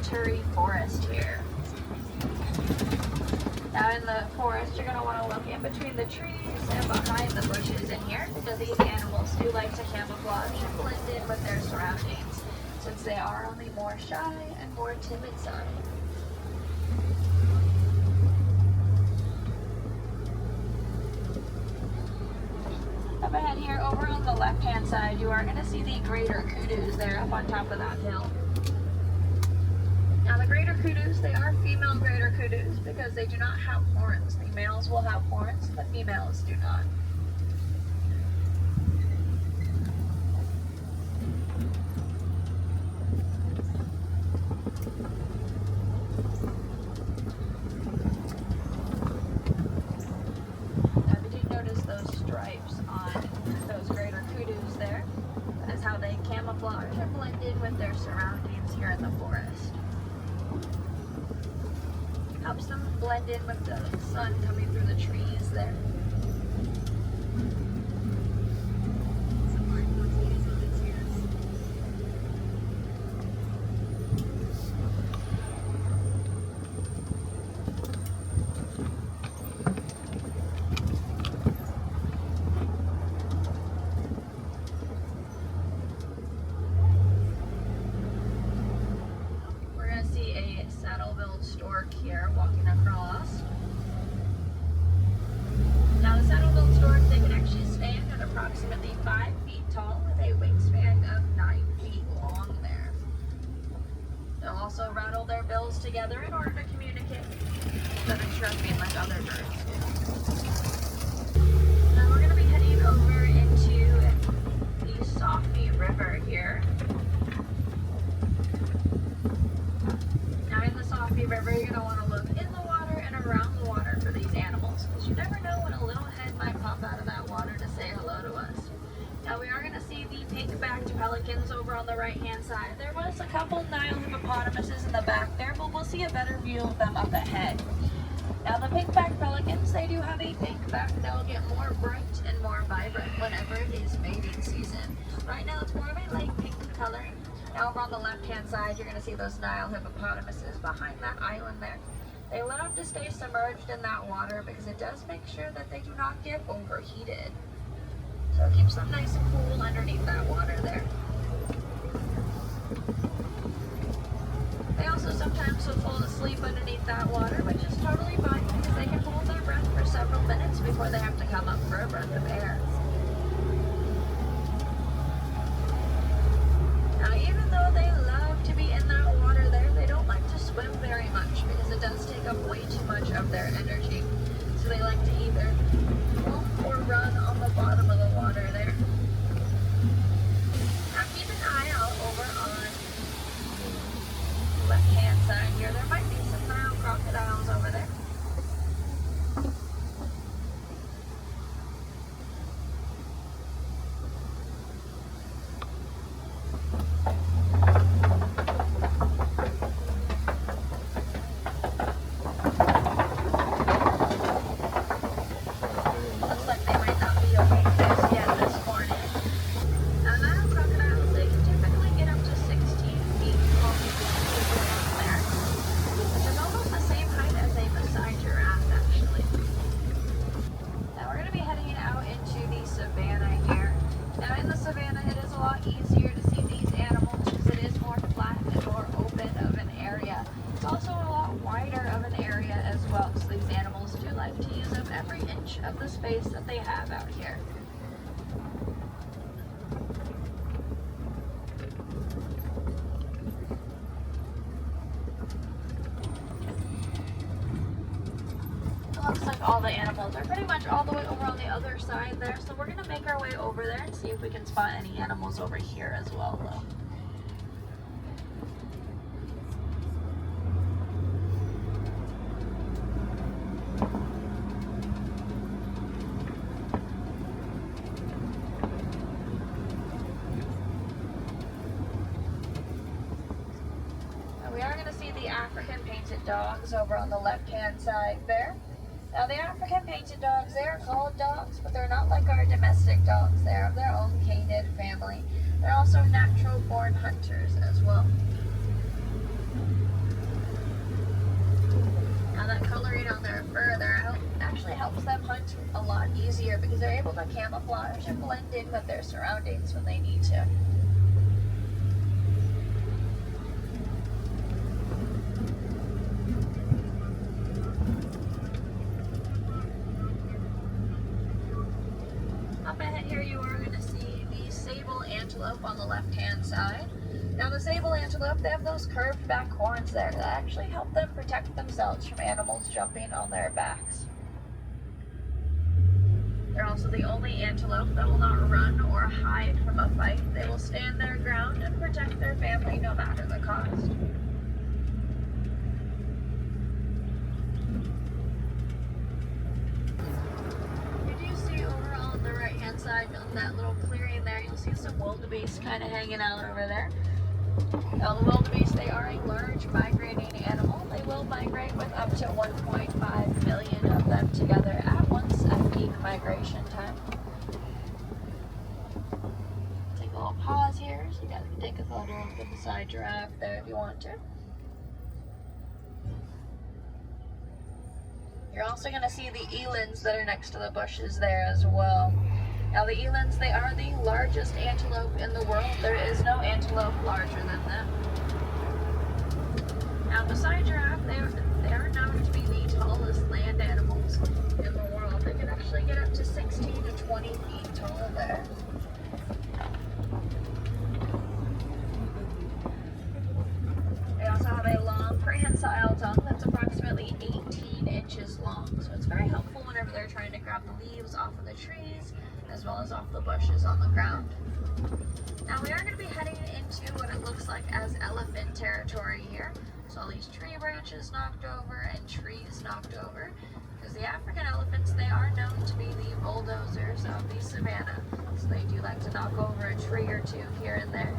wintry forest here. Now in the forest, you're going to want to look in between the trees and behind the bushes in here, because these animals do like to camouflage and blend in with their surroundings, since they are on the more shy and more timid side. Up ahead here, over on the left-hand side, you are going to see the greater kudu's there up on top of that hill. Now the greater kudu's, they are female greater kudu's because they do not have horns. The males will have horns, the females do not. Now if you do notice those stripes on those greater kudu's there, that is how they camouflage and blend in with their surroundings here in the forest. Helps them blend in with the sun coming through the trees there. Stork here walking across. Now the saddle-billed stork, they can actually stand at approximately 5 feet tall with a wingspan of 9 feet long there. They'll also rattle their bills together in order to communicate instead of chirping like other birds do. Now we're going to be heading over into the Safi River here. River, you're going to want to look in the water and around the water for these animals, because you never know when a little head might pop out of that water to say hello to us. Now we are going to see the pink-backed pelicans over on the right-hand side. There was a couple Nile hippopotamuses in the back there, but we'll see a better view of them up ahead. Now the pink-backed pelicans, they do have a pink back. They'll get more bright and more vibrant whenever it is mating season. Right now it's more of a light pink coloring. Now over on the left-hand side, you're going to see those Nile hippopotamuses behind that island there. They love to stay submerged in that water because it does make sure that they do not get overheated. So it keeps them nice and cool underneath that water there. They also sometimes will fall asleep underneath that water, which is totally fine because they can hold their breath for several minutes before they have to come up for a breath of air. Now, even though they love to be in that water there, they don't like to swim very much because it does take up way too much of their energy. So they like to either walk or run on the bottom of the water there. Now, keep an eye out over on the left-hand side here. There might be some Nile crocodiles over there. Of the space that they have out here. It looks like all the animals are pretty much all the way over on the other side there, so we're going to make our way over there and see if we can spot any animals over here as well, though. African painted dogs over on the left-hand side there. Now the African painted dogs, they're called dogs, but they're not like our domestic dogs. They're of their own canid family. They're also natural born hunters as well. green on their fur there actually helps them hunt a lot easier because they're able to camouflage and blend in with their surroundings when they need to. Up ahead here you are going to see the sable antelope on the left-hand side. Now the sable antelope, they have those curved back horns there that actually help them protect themselves from animals jumping on their backs. They're also the only antelope that will not run or hide from a fight. They will stand their ground and protect their family no matter the cost. You do see over on the right-hand side, on that little clearing there, you'll see some wildebeest kind of hanging out over there. Now the wildebeest, they are a large migrating animal. They will migrate with up to 1.5 million of them together at once at peak migration time. Take a little pause here, so you guys can take a photo of the beside giraffe there if you want to. You're also going to see the elands that are next to the bushes there as well. Now the elands, they are the largest antelope in the world. There is no antelope larger than them. Now beside giraffe, they are known to be the tallest land animals in the world. They can actually get up to 16 to 20 feet tall there. They also have a long prehensile tongue that's approximately 18 inches long. So it's very helpful whenever they're trying to grab the leaves off of the trees as well as off the bushes on the ground. Now we are going to be heading into what it looks like as elephant territory here. So all these tree branches knocked over and trees knocked over. Because the African elephants, they are known to be the bulldozers of the savannah. So they do like to knock over a tree or two here and there,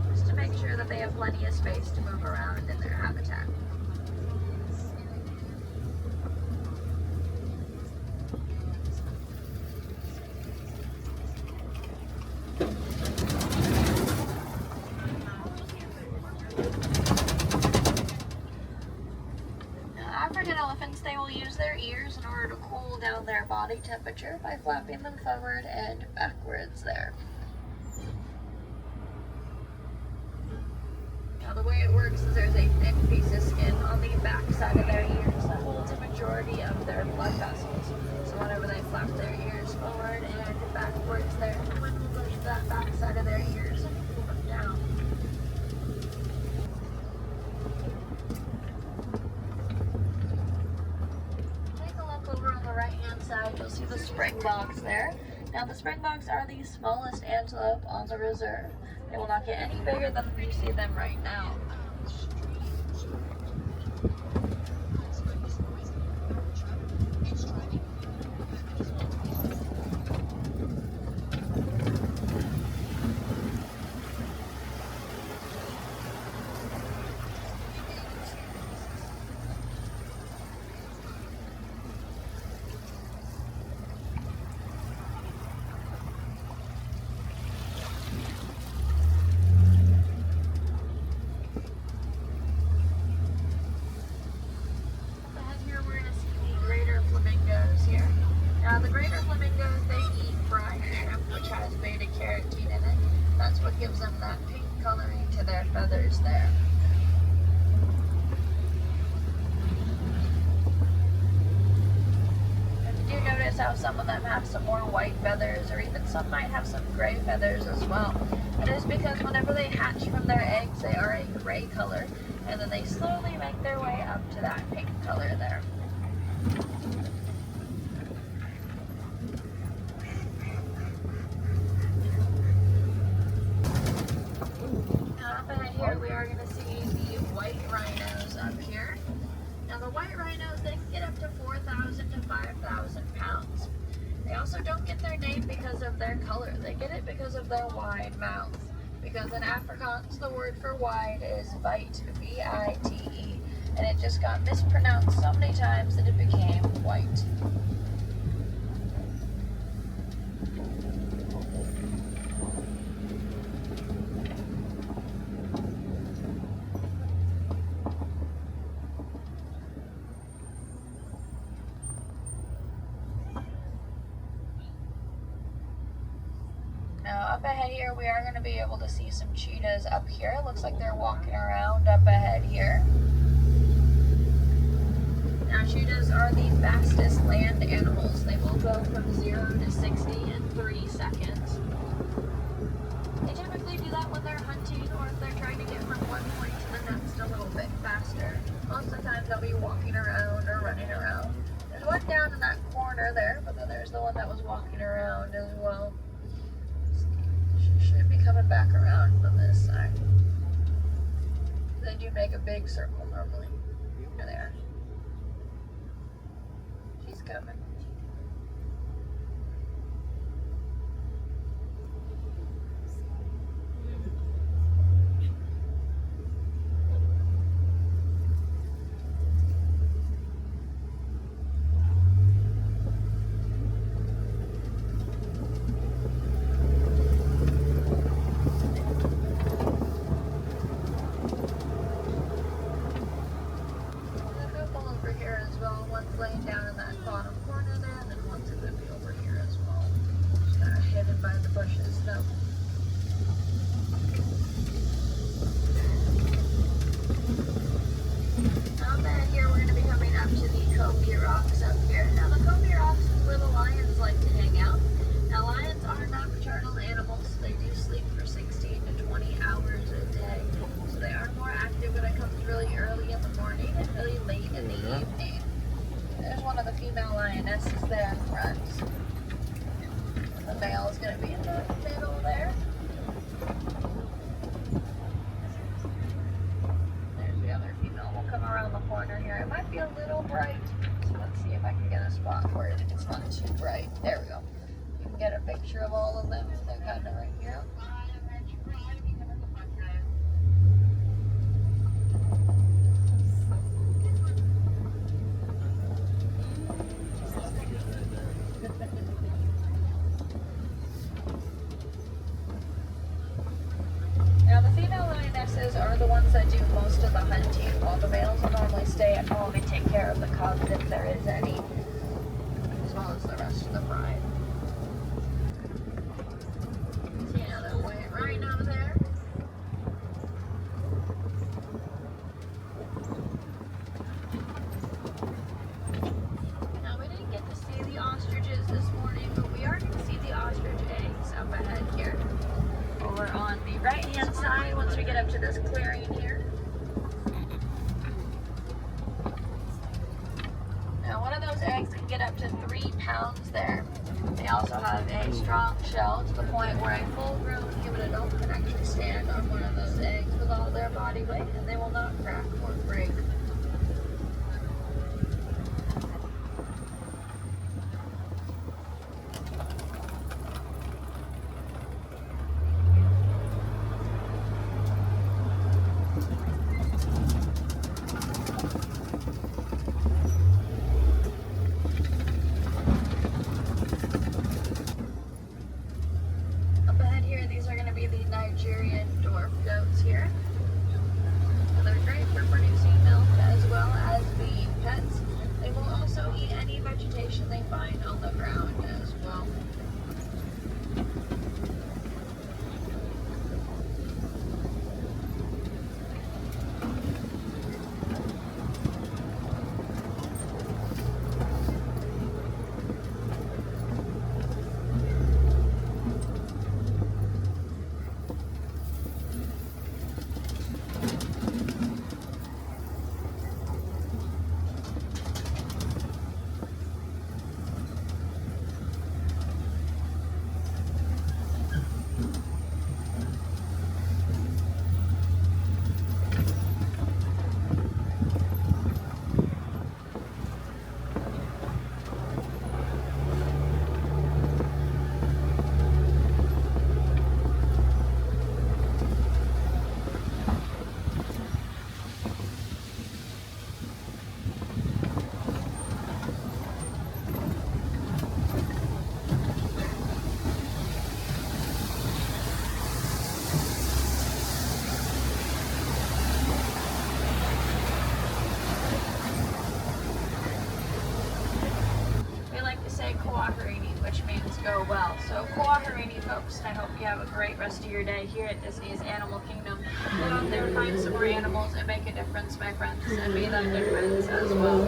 just to make sure that they have plenty of space to move around in their habitat. African elephants, they will use their ears in order to cool down their body temperature by flapping them forward and backwards there. Now the way it works is there's a thin piece of skin on the back side of their ears that holds a majority of their blood vessels. So whenever they flap their ears forward and backwards there, the wind will push that back side of their ears and cool them down. Over on the right-hand side, you'll see the springboks there. Now the springboks are the smallest antelope on the reserve. They will not get any bigger than you see them right now. The greater flamingos, they eat fried shrimp, which has beta-carotene in it. That's what gives them that pink coloring to their feathers there. And you do notice how some of them have some more white feathers, or even some might have some gray feathers as well. It is because whenever they hatch from their eggs, they are a gray color, and then they slowly make their way up to that pink color there. Here we are going to see the white rhinos up here. Now the white rhinos, they can get up to 4,000 to 5,000 pounds. They also don't get their name because of their color. They get it because of their wide mouths. Because in Afrikaans, the word for wide is vite, V-I-T-E. And it just got mispronounced so many times that it became white. Now up ahead here, we are going to be able to see some cheetahs up here. It looks like they're walking around up ahead here. Now cheetahs are the fastest land animals. They will go from 0 to 60 in 3 seconds. They typically do that when they're hunting or if they're trying to get from one point to the next a little bit faster. Most of the time they'll be walking around or running around. There's one down in that corner there, but then there's the one that was walking around as well. She should be coming back around from this side. They do make a big circle normally. There they are. She's coming. Laying down in that bottom corner there, and then one's going to be over here as well. Just kind of hidden by the bushes though. Now then here we're going to be coming up to the Cobia Rocks up here. Now the Cobia Rocks is where the lions like to hang out. Now lions are nocturnal animals. They do sleep for 16 to 20 hours a day. So they are more active when it comes really early in the morning and really late in the evening. There's one of the female lionesses there in front. The male is going to be in the middle there. There's the other female. We'll come around the corner here. It might be a little bright, so let's see if I can get a spot where it's not too bright. There we go. You can get a picture of all of them. They're kind of right here. Now the female lionesses are the ones that do most of the hunting, while the males will normally stay at home and take care of the cubs if there is any, as well as the rest of the pride. See another white rhino there. Now we didn't get to see the ostriches this morning, but we are going to see the ostrich eggs up ahead here. Over on the right hand side once we get up to this clearing here. Now one of those eggs can get up to 3 pounds there. They also have a strong shell to the point where a full grown human adult can actually stand on one of those eggs with all their body weight and they will not crack or break. Nigerian dwarf goats here. So they're great for producing milk as well as being pets. They will also eat any vegetation they find on the ground as well. cooperating which means go well. So Kuaharini folks, I hope you have a great rest of your day here at Disney's Animal Kingdom. Go out there, find some more animals, and make a difference, my friends, and be that difference as well.